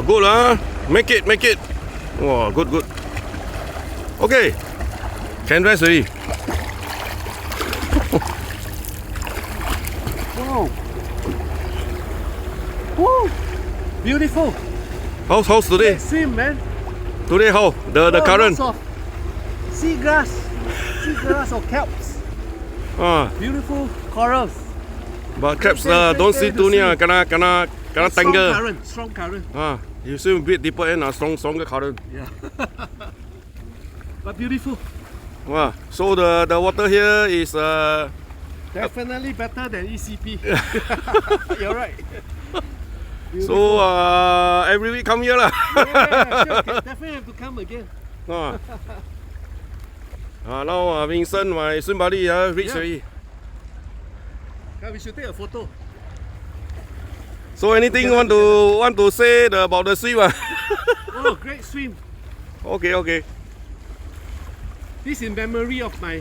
good Make it. Wow, good. Okay. Can rest already. Wow. Woo. Beautiful. How's today? Let's swim, man. Today how? The current. Lots of seagrass or kelps. Beautiful corals. But crabs don't see too near. Kena tangle. Strong current. You swim a bit deeper and stronger current. Yeah. But beautiful. Wow. So the water here is Definitely better than ECP. You're right. So every week come here lah. Yeah, sure. Definitely have to come again. Now Vincent, my swim buddy, reached already. We should take a photo. So anything want to say about the swim? Oh, great swim. Okay. This in memory of my